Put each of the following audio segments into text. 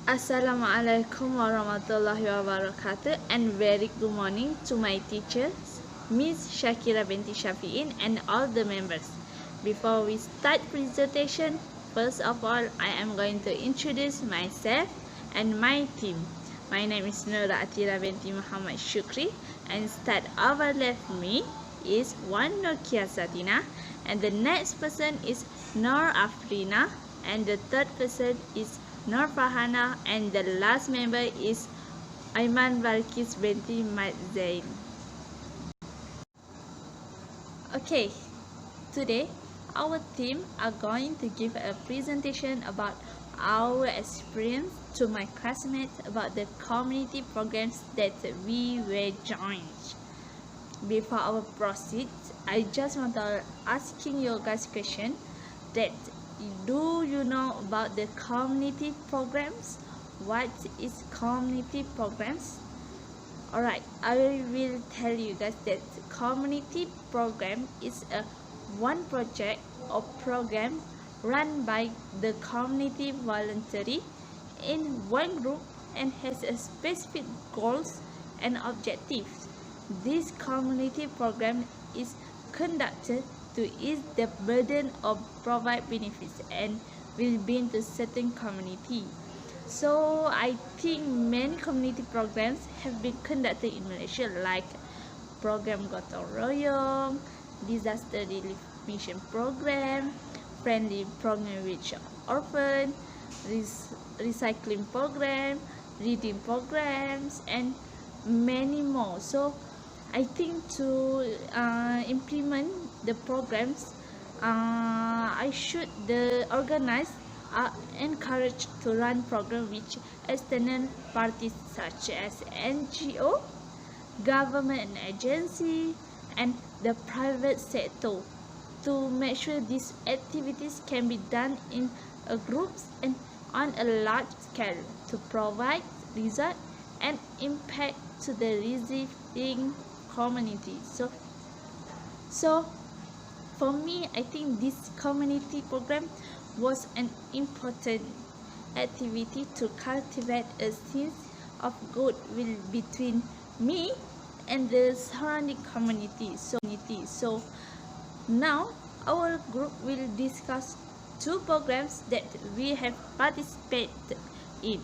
Assalamualaikum warahmatullahi wabarakatuh, and very good morning to my teachers, Miss Shakira binti Shafiin, and all the members. Before we start presentation, first of all, I am going to introduce myself and my team. My name is Nura Atira binti Muhammad Shukri, and start over left me is one Nokia Satina, and the next person is Nor Afrina, and the third person is Nur Farhana, and the last member is Aiman Balkis binti Mat Zain. Okay, today our team are going to give a presentation about our experience to my classmates about the community programs that we were joined. Before our proceed, I just want to asking you guys question that do you know about the community programs? What is community programs? Alright, I will tell you guys that community program is a one project or program run by the community voluntary in one group and has a specific goals and objectives. This community program is conducted to ease the burden of provide benefits and well-being to certain community. So I think many community programs have been conducted in Malaysia, like program Gotong Royong, disaster relief mission program, friendly program with orphan, recycling program, reading programs, and many more. So I think to implement the programs, I should the organize encouraged to run program which external parties such as NGO, government agency, and the private sector to make sure these activities can be done in groups and on a large scale to provide result and impact to the receiving community. So for me, I think this community program was an important activity to cultivate a sense of goodwill between me and the surrounding community. So now our group will discuss two programs that we have participated in,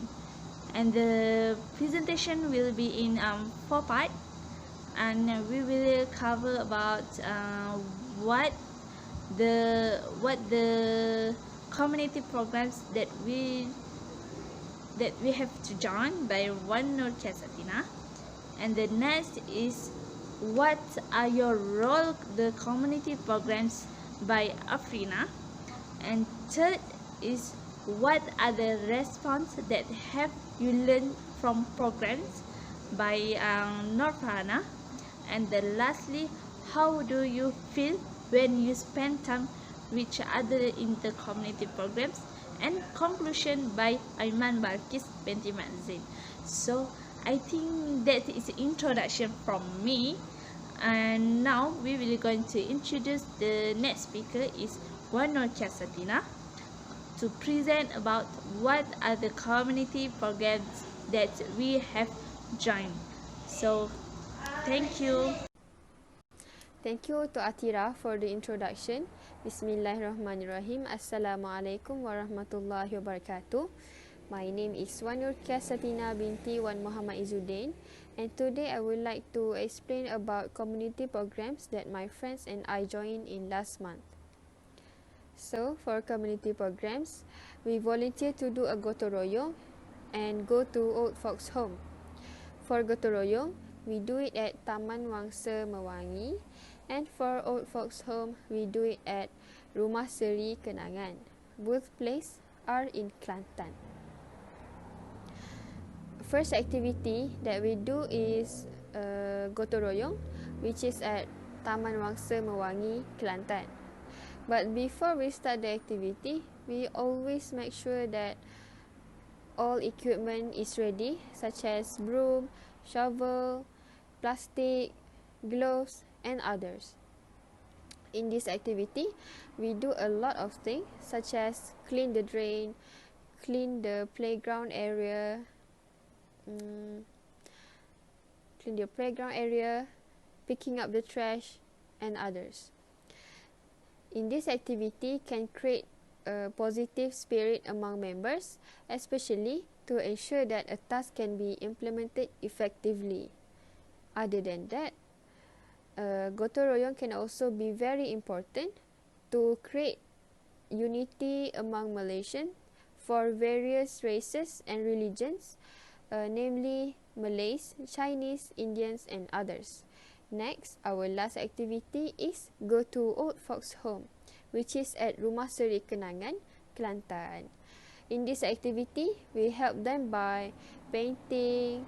and the presentation will be in 4 parts, and we will cover about what the community programs that we have to join by one Nokia Satina, and the next is what are your role the community programs by Afrina, and third is what are the response that have you learned from programs by Norfana, and then lastly, how do you feel when you spend time with other in the community programs, and conclusion by Aiman Balkis binti Mat Zain. So I think that is introduction from me, and now we will going to introduce the next speaker is Nokia Satina to present about what are the community programs that we have joined. So thank you. Thank you to Atira for the introduction. Bismillahirrahmanirrahim. Assalamualaikum warahmatullahi wabarakatuh. My name is Wan Nurkia Satina binti Wan Muhammad Izzuddin, and today I would like to explain about community programs that my friends and I joined in last month. So, for community programs, we volunteer to do a gotong royong and go to old folks home. For gotong royong, we do it at Taman Wangsa Mewangi, and for old folks home, we do it at Rumah Seri Kenangan. Both places are in Kelantan. First activity that we do is gotong royong, which is at Taman Wangsa Mewangi, Kelantan. But before we start the activity, we always make sure that all equipment is ready, such as broom, shovel, plastic, gloves, and others. In this activity, we do a lot of things such as clean the drain, clean the playground area, mm, picking up the trash, and others. In this activity can create a positive spirit among members, especially to ensure that a task can be implemented effectively. Other than that, gotong royong can also be very important to create unity among Malaysians for various races and religions, namely Malays, Chinese, Indians, and others. Next, our last activity is go to old folks' home, which is at Rumah Seri Kenangan, Kelantan. In this activity, we help them by painting,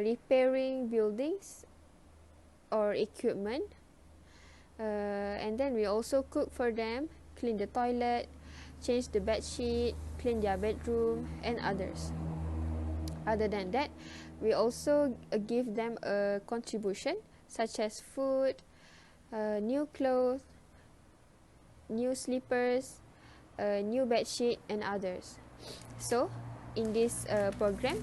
repairing buildings or equipment, and then we also cook for them, clean the toilet, change the bed sheet, clean their bedroom, and others. Other than that, we also give them a contribution such as food, new clothes, new slippers, new bed sheet, and others. So, in this program,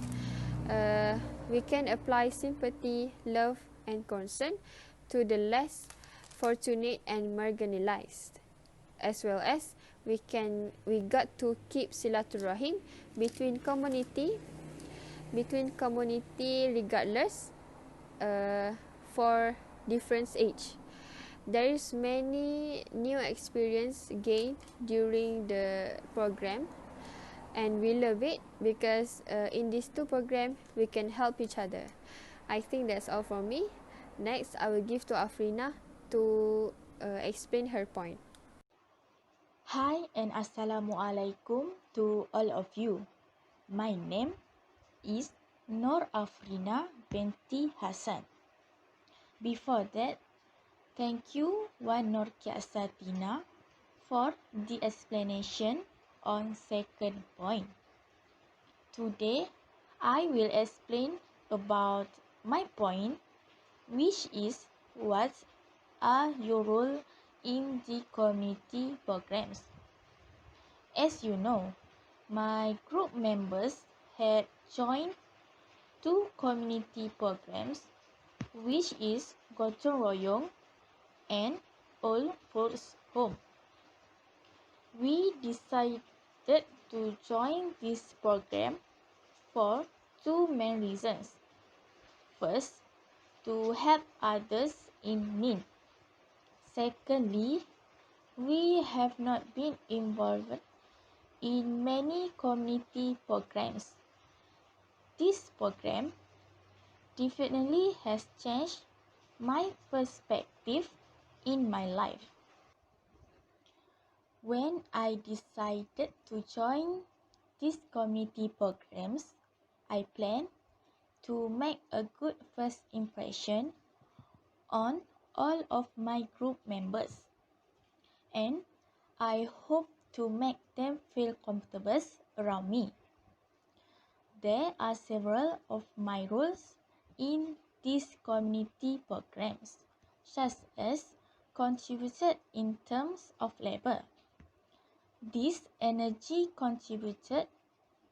we can apply sympathy, love, and concern to the less fortunate and marginalized, as well as we got to keep silaturahim between community regardless for different age. There is many new experience gained during the program, and we love it because in these two programs we can help each other. I think that's all from me. Next, I will give to Afrina to explain her point. Hi and Assalamualaikum to all of you. My name is Nur Afrina binti Hassan. Before that, thank you Wan Nur Kiasatina for the explanation on second point. Today, I will explain about my point, which is what are your role in the community programs. As you know, my group members had joined two community programs, which is Gotong Royong and Old Folks Home. We decided to join this program for two main reasons. First, to help others in need. Secondly, we have not been involved in many community programs. This program definitely has changed my perspective in my life. When I decided to join these community programs, I planned to make a good first impression on all of my group members, and I hope to make them feel comfortable around me. There are several of my roles in these community programs, such as contributed in terms of labor. This energy contributed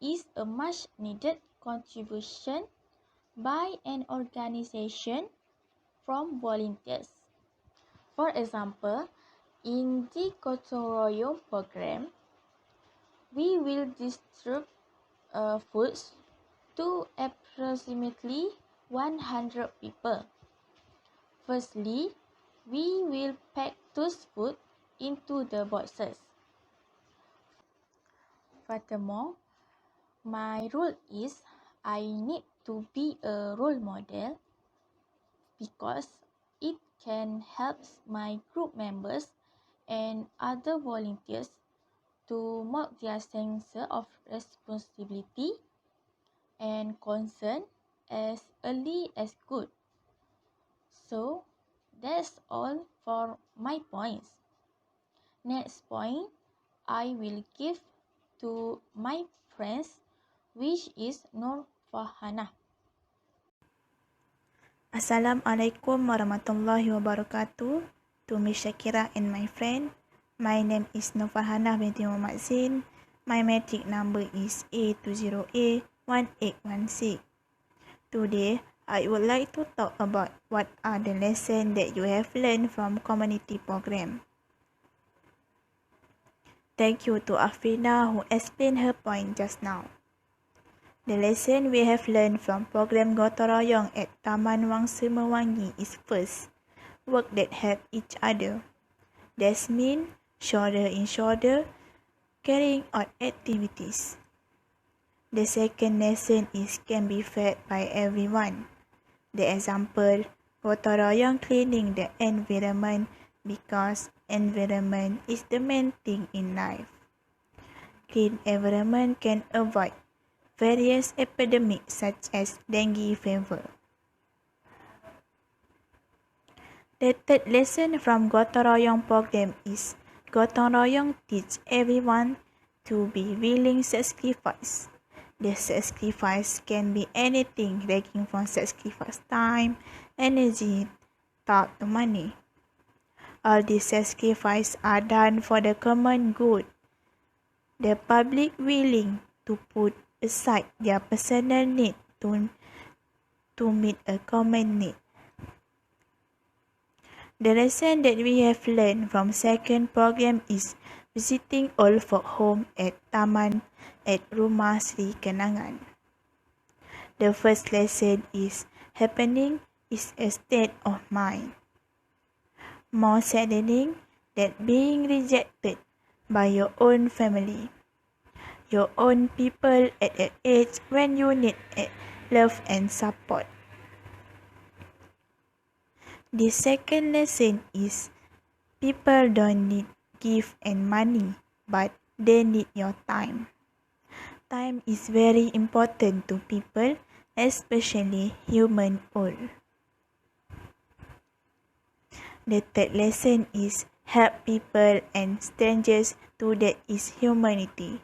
is a much needed contribution by an organization from volunteers. For example, in the Gotong Royong program, we will distribute foods to approximately 100 people. Firstly, we will pack those food into the boxes. Furthermore, my role is I need to be a role model because it can help my group members and other volunteers to mark their sense of responsibility and concern as early as good. So, that's all for my points. Next point, I will give to my friends, which is Nur Fahana. Assalamualaikum warahmatullahi wabarakatuh. To Miss Shakira and my friend, My name is Nofarhana binti Muhammad Zain. My matric number is A20A1816. Today, I would like to talk about what are the lessons that you have learned from community program. Thank you to Afrina who explained her point just now. The lesson we have learned from program Gotong Royong at Taman Wangsa Mewangi is first, work that help each other. That means shoulder in shoulder, carrying out activities. The second lesson is can be felt by everyone. The example, Gotong Royong cleaning the environment because environment is the main thing in life. Clean environment can avoid various epidemics such as dengue fever. The third lesson from Gotong Royong program is Gotong Royong teach everyone to be willing sacrifice. The sacrifice can be anything ranging from sacrifice time, energy, thought to money. All these sacrifices are done for the common good. The public willing to put aside their personal need to meet a common need. The lesson that we have learned from second program is visiting old folk home at Taman at Rumah Sri Kenangan. The first lesson is happening is a state of mind. More saddening than being rejected by your own family, your own people at an age when you need love and support. The second lesson is people don't need gift and money, but they need your time. Time is very important to people, especially human old. The third lesson is help people and strangers too, that is humanity.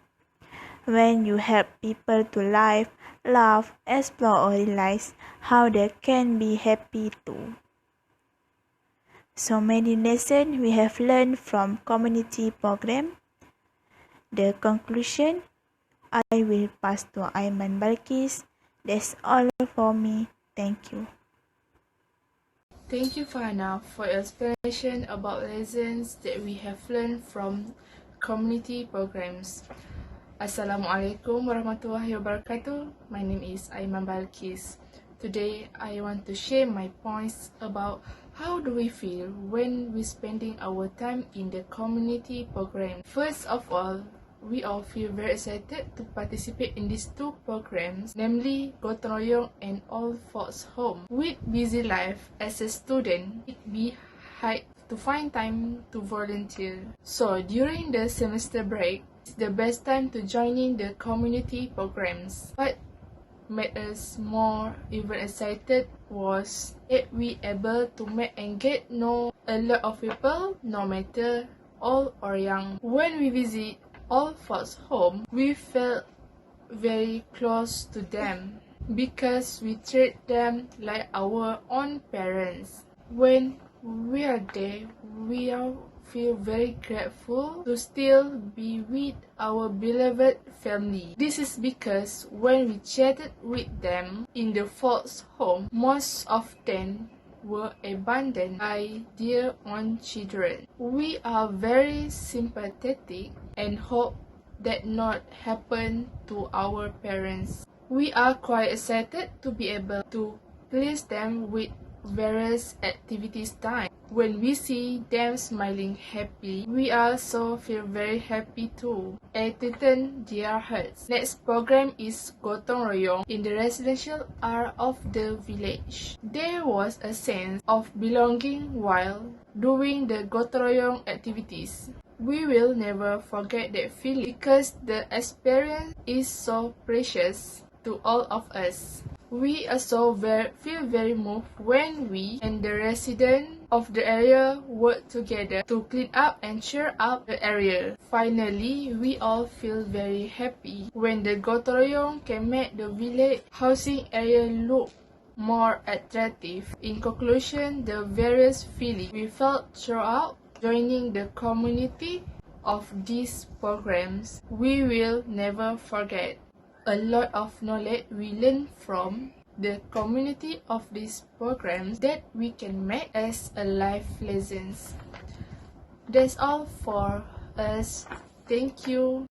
When you help people to live, laugh, explore or realize how they can be happy too. So many lessons we have learned from community program. The conclusion, I will pass to Aiman Balkis. That's all for me. Thank you. Thank you, Farhana, for your explanation about lessons that we have learned from community programs. Assalamualaikum warahmatullahi wabarakatuh. My name is Aiman Balkis. Today, I want to share my points about how do we feel when we spending our time in the community program. First of all, we all feel very excited to participate in these two programs, namely Gotong Royong and Old Folks Home. With busy life as a student, it be hard to find time to volunteer. So during the semester break, it's the best time to join in the community programs. What made us more even excited was that we able to meet and get know a lot of people, no matter old or young. When we visit Old Folks Home, we felt very close to them because we treat them like our own parents. When we are there, we all feel very grateful to still be with our beloved family. This is because when we chatted with them in the folks' home, most of them were abandoned by their own children. We are very sympathetic and hope that not happen to our parents. We are quite excited to be able to please them with various activities done. When we see them smiling happy, we also feel very happy too. It turns their hearts. Next program is Gotong Royong in the residential area of the village. There was a sense of belonging while doing the Gotong Royong activities. We will never forget that feeling because the experience is so precious to all of us. We also feel very moved when we and the residents of the area work together to clean up and cheer up the area. Finally, we all feel very happy when the Gotong Royong can make the village housing area look more attractive. In conclusion, the various feelings we felt throughout joining the community of these programs, we will never forget. A lot of knowledge we learn from the community of these programs that we can make as a life lessons. That's all for us. Thank you.